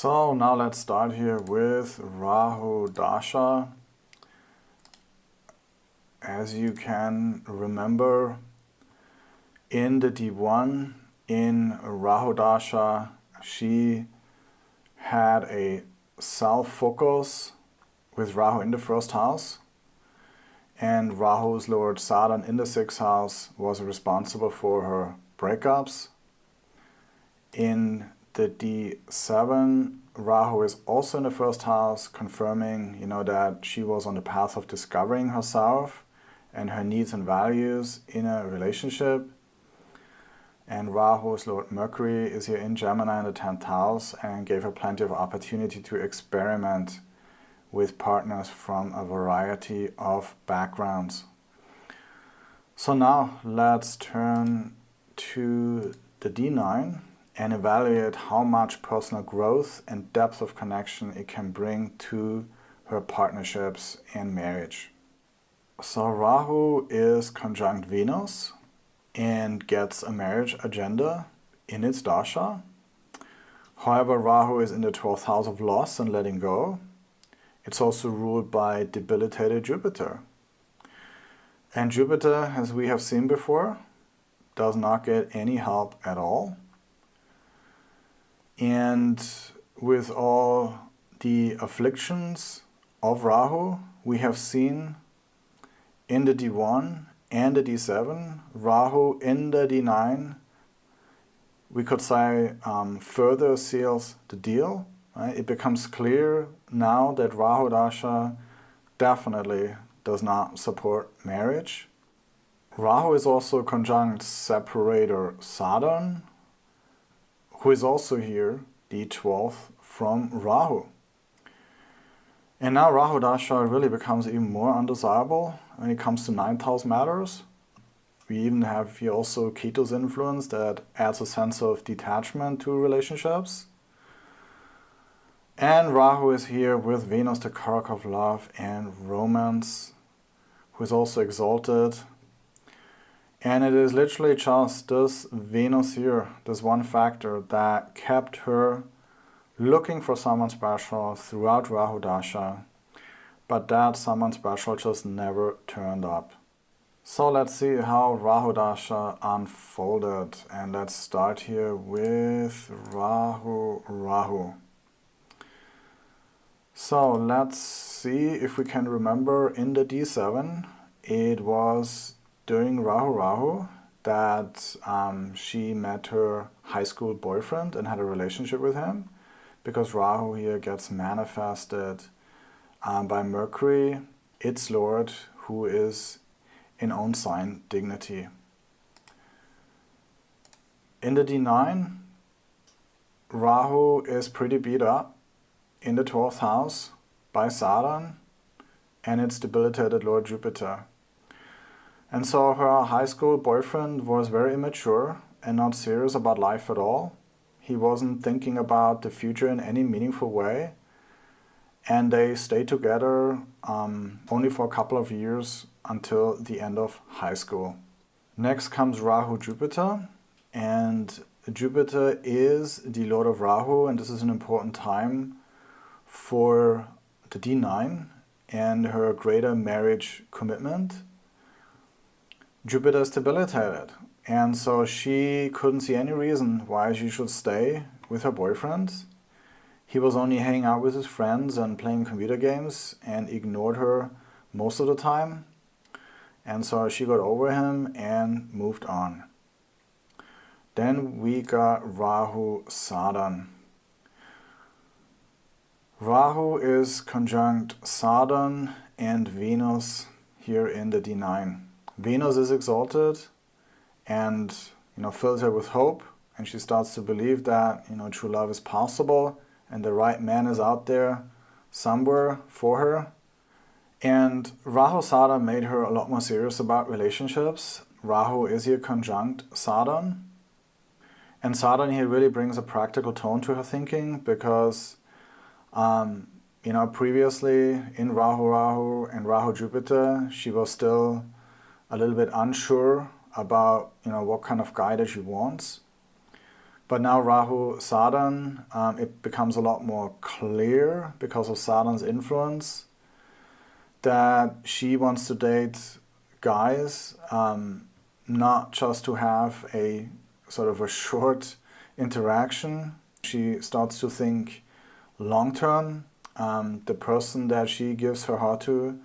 So now let's start here with Rahu Dasha. As you can remember, in the D1, in Rahu Dasha, she had a self-focus with Rahu in the first house, and Rahu's Lord Saturn in the 6th house was responsible for her breakups. In the D7, Rahu is also in the 1st house, confirming, that she was on the path of discovering herself and her needs and values in a relationship. And Rahu's Lord Mercury is here in Gemini in the 10th house and gave her plenty of opportunity to experiment with partners from a variety of backgrounds. So now let's turn to the D9 and evaluate how much personal growth and depth of connection it can bring to her partnerships and marriage. So Rahu is conjunct Venus and gets a marriage agenda in its dasha. However, Rahu is in the 12th house of loss and letting go. It's also ruled by debilitated Jupiter. And Jupiter, as we have seen before, does not get any help at all. And with all the afflictions of Rahu, we have seen in the D1 and the D7, Rahu in the D9, we could say further seals the deal. Right? It becomes clear now that Rahu Dasha definitely does not support marriage. Rahu is also conjunct separator Saturn, who is also here, D12 from Rahu. And now Rahu Dasha really becomes even more undesirable when it comes to 9th house matters. We even have here also Ketu's influence that adds a sense of detachment to relationships. And Rahu is here with Venus, the Karaka of love and romance, who is also exalted. And it is literally just this Venus here, this one factor that kept her looking for someone special throughout Rahu Dasha, but that someone special just never turned up. So let's see how Rahu Dasha unfolded, and let's start here with Rahu. So let's see if we can remember in the D7, it was during Rahu that she met her high school boyfriend and had a relationship with him, because Rahu here gets manifested by Mercury, its lord, who is in own sign dignity. In the D9, Rahu is pretty beat up in the 12th house by Saturn and its debilitated Lord Jupiter. And so her high school boyfriend was very immature and not serious about life at all. He wasn't thinking about the future in any meaningful way. And they stayed together only for a couple of years until the end of high school. Next comes Rahu Jupiter. And Jupiter is the Lord of Rahu, and this is an important time for the D9 and her greater marriage commitment. Jupiter is debilitated, and so she couldn't see any reason why she should stay with her boyfriend. He was only hanging out with his friends and playing computer games and ignored her most of the time. And so she got over him and moved on. Then we got Rahu Saturn. Rahu is conjunct Saturn and Venus here in the D9. Venus is exalted and fills her with hope, and she starts to believe that true love is possible and the right man is out there somewhere for her. And Rahu Saturn made her a lot more serious about relationships. Rahu is here conjunct Saturn, and Saturn here really brings a practical tone to her thinking, because previously in Rahu and Rahu Jupiter, she was still a little bit unsure about what kind of guy that she wants. But now Rahu Saturn, it becomes a lot more clear because of Saturn's influence that she wants to date guys, not just to have a sort of a short interaction. She starts to think long term. The person that she gives her heart to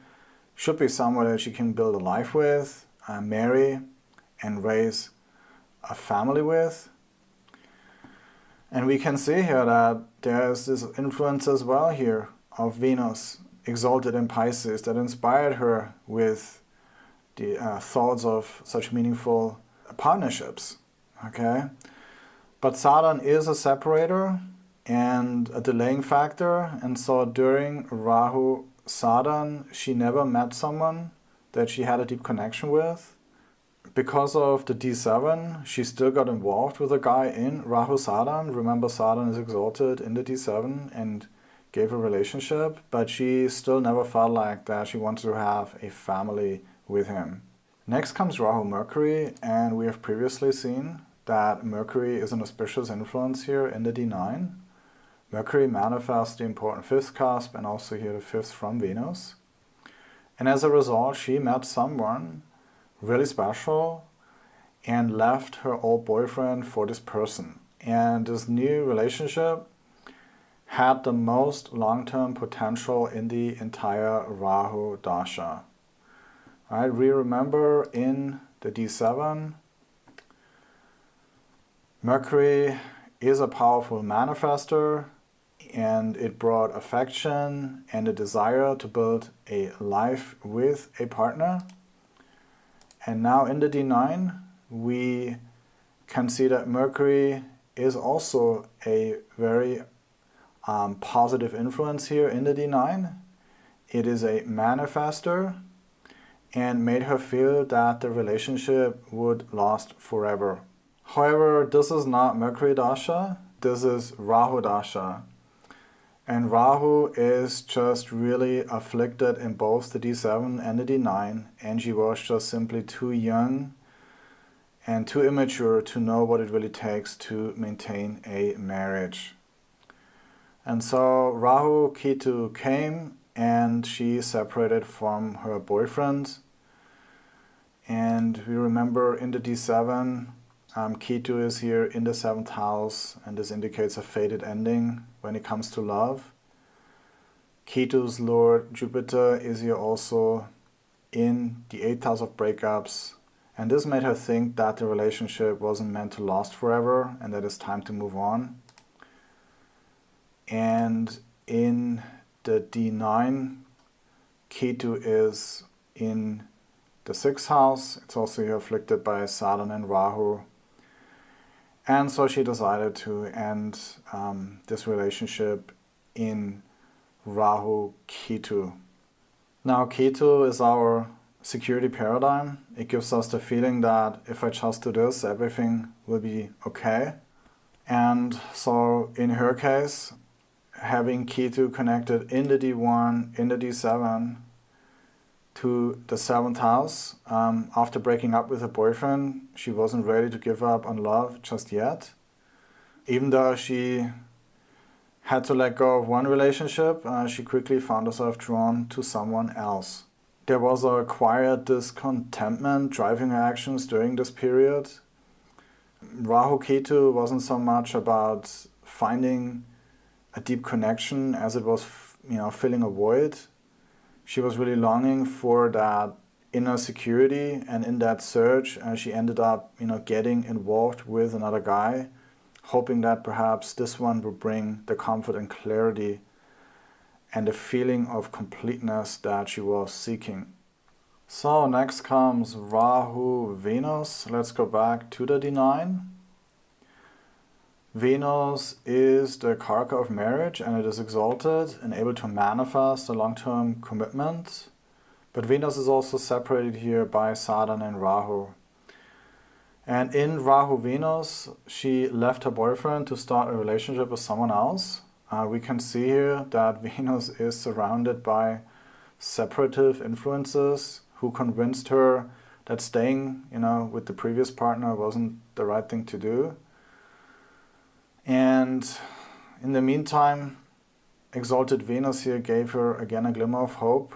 should be someone that she can build a life with, marry, and raise a family with. And we can see here that there's this influence as well here of Venus exalted in Pisces that inspired her with the thoughts of such meaningful partnerships. Okay, but Saturn is a separator and a delaying factor, and so during Rahu Saturn she never met someone that she had a deep connection with. Because of the D7, she still got involved with a guy in Rahu Saturn. Remember, Saturn is exalted in the D7 and gave a relationship, but she still never felt like that she wanted to have a family with him. Next comes Rahu Mercury, and we have previously seen that Mercury is an auspicious influence here in the D9. Mercury manifests the important fifth cusp and also here the fifth from Venus. And as a result, she met someone really special and left her old boyfriend for this person. And this new relationship had the most long-term potential in the entire Rahu Dasha. Right, we remember in the D7, Mercury is a powerful manifester, and it brought affection and a desire to build a life with a partner. And now in the D9, we can see that Mercury is also a very positive influence here in the D9. It is a manifester and made her feel that the relationship would last forever. However, this is not Mercury Dasha, this is Rahu Dasha. And Rahu is just really afflicted in both the D7 and the D9, and she was just simply too young and too immature to know what it really takes to maintain a marriage. And so Rahu Ketu came and she separated from her boyfriend. And we remember in the D7, Ketu is here in the 7th house, and this indicates a fated ending when it comes to love. Ketu's lord Jupiter is here also in the 8th house of breakups, and this made her think that the relationship wasn't meant to last forever and that it's time to move on. And in the D9, Ketu is in the 6th house. It's also here afflicted by Saturn and Rahu. And so she decided to end this relationship in Rahu Ketu. Now Ketu is our security paradigm. It gives us the feeling that if I just do this, everything will be okay. And so in her case, having Ketu connected in the D1, in the D7, to the 7th house. After breaking up with her boyfriend, she wasn't ready to give up on love just yet. Even though she had to let go of one relationship, she quickly found herself drawn to someone else. There was a quiet discontentment driving her actions during this period. Rahu Ketu wasn't so much about finding a deep connection as it was, filling a void. She was really longing for that inner security, and in that search, she ended up, getting involved with another guy, hoping that perhaps this one would bring the comfort and clarity and the feeling of completeness that she was seeking. So next comes Rahu Venus. Let's go back to the D9. Venus is the karaka of marriage, and it is exalted and able to manifest a long-term commitment. But Venus is also separated here by Saturn and Rahu. And in Rahu Venus, she left her boyfriend to start a relationship with someone else. We can see here that Venus is surrounded by separative influences who convinced her that staying, with the previous partner wasn't the right thing to do. And in the meantime, exalted Venus here gave her again a glimmer of hope.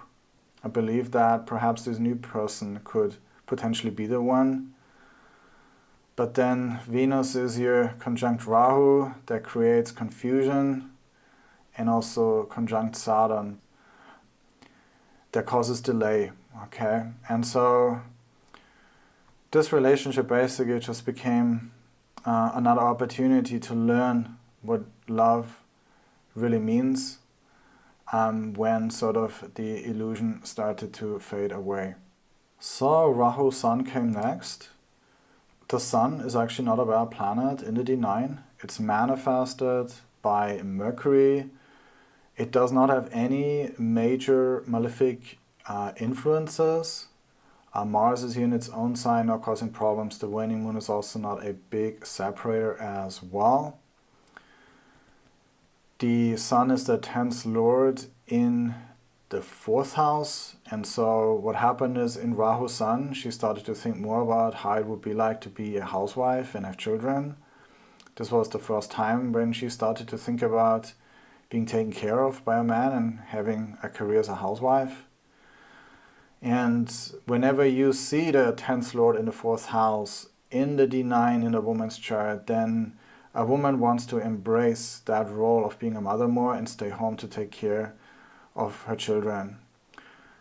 I believe that perhaps this new person could potentially be the one. But then Venus is here conjunct Rahu, that creates confusion, and also conjunct Saturn, that causes delay, okay? And so this relationship basically just became another opportunity to learn what love really means when sort of the illusion started to fade away. So Rahu Sun came next. The Sun is actually not a bad planet in the D9. It's manifested by Mercury. It does not have any major malefic influences. Mars is here in its own sign, not causing problems. The waning moon is also not a big separator as well. The Sun is the 10th Lord in the 4th house, and so what happened is in Rahu Sun, she started to think more about how it would be like to be a housewife and have children. This was the first time when she started to think about being taken care of by a man and having a career as a housewife. And whenever you see the 10th Lord in the 4th house in the D9 in a woman's chart, then a woman wants to embrace that role of being a mother more and stay home to take care of her children.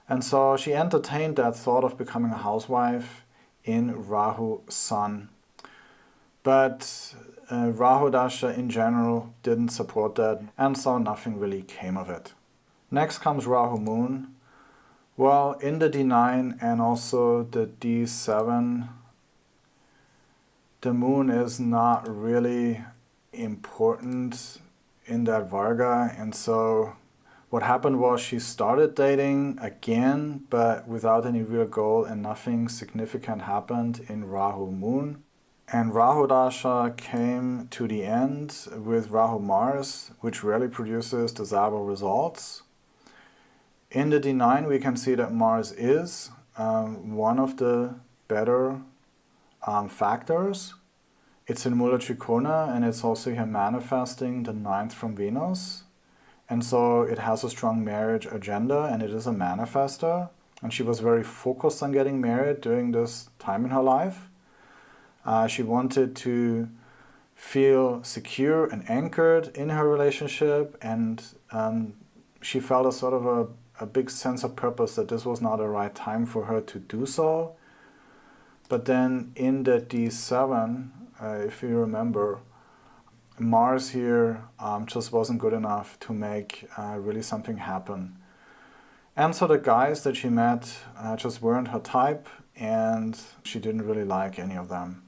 And so she entertained that thought of becoming a housewife in Rahu Sun. But Rahu Dasha in general didn't support that, and so nothing really came of it. Next comes Rahu Moon. Well, in the D9 and also the D7, the moon is not really important in that Varga, and so what happened was she started dating again, but without any real goal, and nothing significant happened in Rahu Moon. And Rahu Dasha came to the end with Rahu Mars, which rarely produces desirable results. In the D9 we can see that Mars is one of the better factors. It's in Mula Trikona, and it's also here manifesting the 9th from Venus. And so it has a strong marriage agenda, and it is a manifester. And she was very focused on getting married during this time in her life. She wanted to feel secure and anchored in her relationship, and she felt a sort of a big sense of purpose that this was not the right time for her to do so. But then in the D7, if you remember, Mars here just wasn't good enough to make really something happen. And so the guys that she met just weren't her type, and she didn't really like any of them.